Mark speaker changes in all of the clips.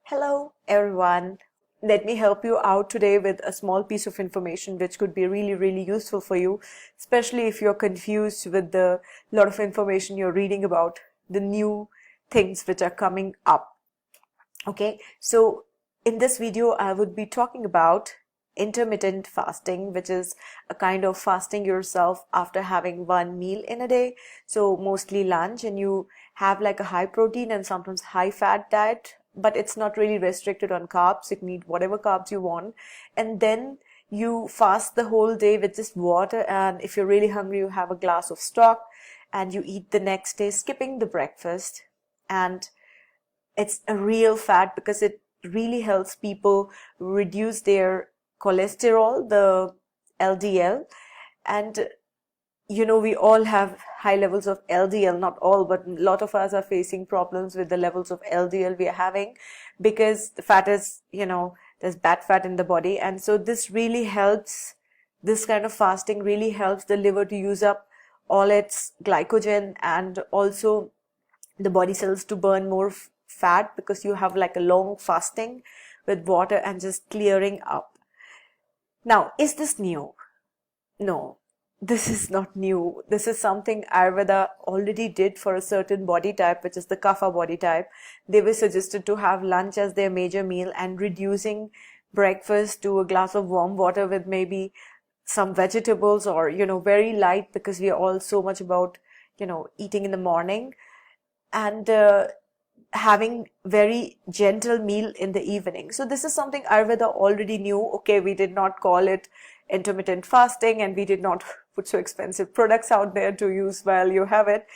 Speaker 1: Hello everyone. Let me help you out today with a small piece of information which could be really useful for you, especially if you're confused with the lot of information you're reading about the new things which are coming up. Okay, so in this video I would be talking about intermittent fasting, which is a kind of fasting yourself after having one meal in a day, so mostly lunch, and you have like a high protein and sometimes high fat diet, but it's not really restricted on carbs. You can eat whatever carbs you want, and then you fast the whole day with just water, and if you're really hungry you have a glass of stock and you eat the next day, skipping the breakfast. And it's a real fat because it really helps people reduce their cholesterol, the LDL. And we all have high levels of LDL, not all, but a lot of us are facing problems with the levels of LDL we are having because the fat is, there's bad fat in the body. And so this kind of fasting really helps the liver to use up all its glycogen, and also the body cells to burn more fat, because you have like a long fasting with water and just clearing up. Now, is this new? No, this is not new. This is something Ayurveda already did for a certain body type, which is the Kapha body type. They were suggested to have lunch as their major meal and reducing breakfast to a glass of warm water with maybe some vegetables, or, very light, because we are all so much about, eating in the morning, and having very gentle meal in the evening. So this is something Ayurveda already knew. Okay, we did not call it intermittent fasting, and we did not put so expensive products out there to use while you have it.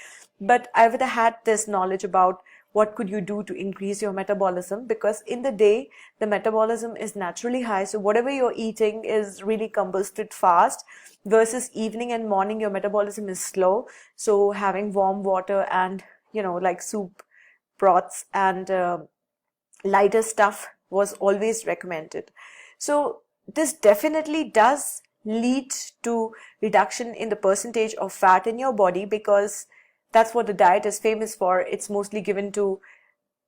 Speaker 1: But Ayurveda had this knowledge about what could you do to increase your metabolism, because in the day the metabolism is naturally high, so whatever you're eating is really combusted fast, versus evening and morning your metabolism is slow. So having warm water and like soup, broths, and lighter stuff was always recommended. So this definitely does lead to reduction in the percentage of fat in your body, because that's what the diet is famous for. It's mostly given to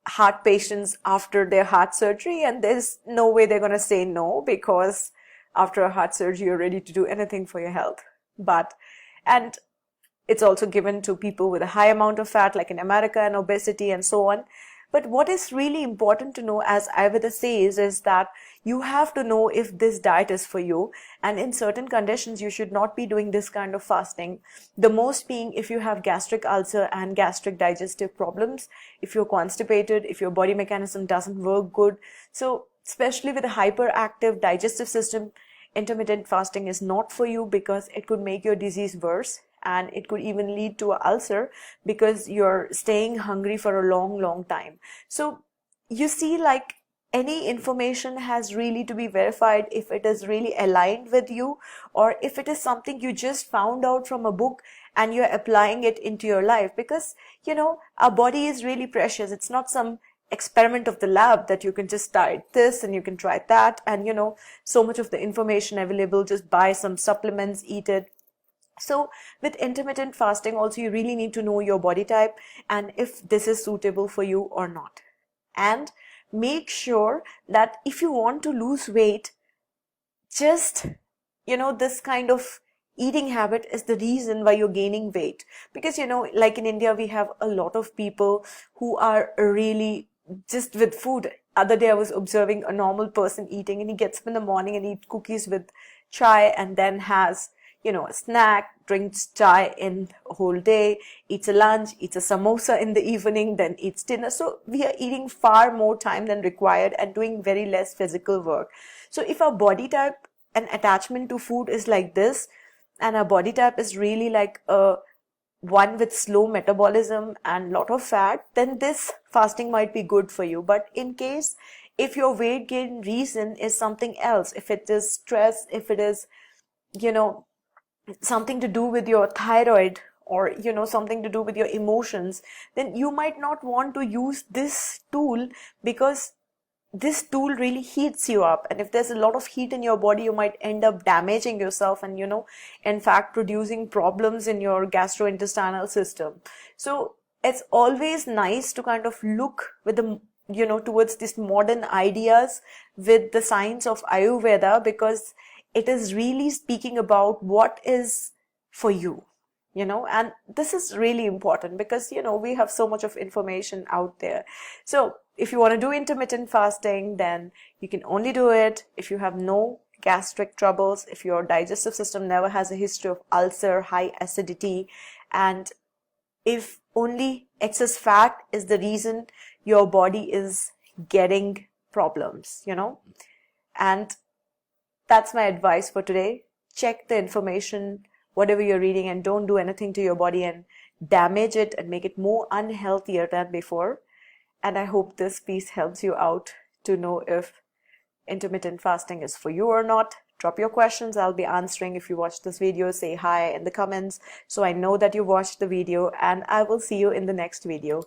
Speaker 1: heart patients after their heart surgery, and there's no way they're going to say no, because after a heart surgery you're ready to do anything for your health. And it's also given to people with a high amount of fat, like in America, and obesity and so on. But what is really important to know, as Ayurveda says, is that you have to know if this diet is for you. And in certain conditions, you should not be doing this kind of fasting. The most being if you have gastric ulcer and gastric digestive problems, if you're constipated, if your body mechanism doesn't work good. So especially with a hyperactive digestive system, intermittent fasting is not for you, because it could make your disease worse. And it could even lead to an ulcer, because you're staying hungry for a long time. So you see, like, any information has really to be verified if it is really aligned with you, or if it is something you just found out from a book and you're applying it into your life. Because, our body is really precious. It's not some experiment of the lab that you can just try this and you can try that. And, so much of the information available, just buy some supplements, eat it. So with intermittent fasting also, you really need to know your body type and if this is suitable for you or not. And make sure that if you want to lose weight, just, this kind of eating habit is the reason why you're gaining weight. Because, like in India, we have a lot of people who are really just with food. Other day I was observing a normal person eating, and he gets up in the morning and eats cookies with chai, and then has a snack, drinks chai in a whole day, eats a lunch, eats a samosa in the evening, then eats dinner. So we are eating far more time than required and doing very less physical work. So if our body type and attachment to food is like this, and our body type is really like a one with slow metabolism and lot of fat, then this fasting might be good for you. But in case if your weight gain reason is something else, if it is stress, if it is, something to do with your thyroid, or something to do with your emotions, then you might not want to use this tool, because this tool really heats you up. And if there's a lot of heat in your body, you might end up damaging yourself and in fact producing problems in your gastrointestinal system. So it's always nice to kind of look with towards these modern ideas with the science of Ayurveda, because it is really speaking about what is for you, and this is really important because, we have so much of information out there. So if you want to do intermittent fasting, then you can only do it if you have no gastric troubles, if your digestive system never has a history of ulcer, high acidity, and if only excess fat is the reason your body is getting problems, And that's my advice for today. Check the information, whatever you're reading, and don't do anything to your body and damage it and make it more unhealthier than before. And I hope this piece helps you out to know if intermittent fasting is for you or not. Drop your questions. I'll be answering. If you watched this video, say hi in the comments so I know that you watched the video, and I will see you in the next video.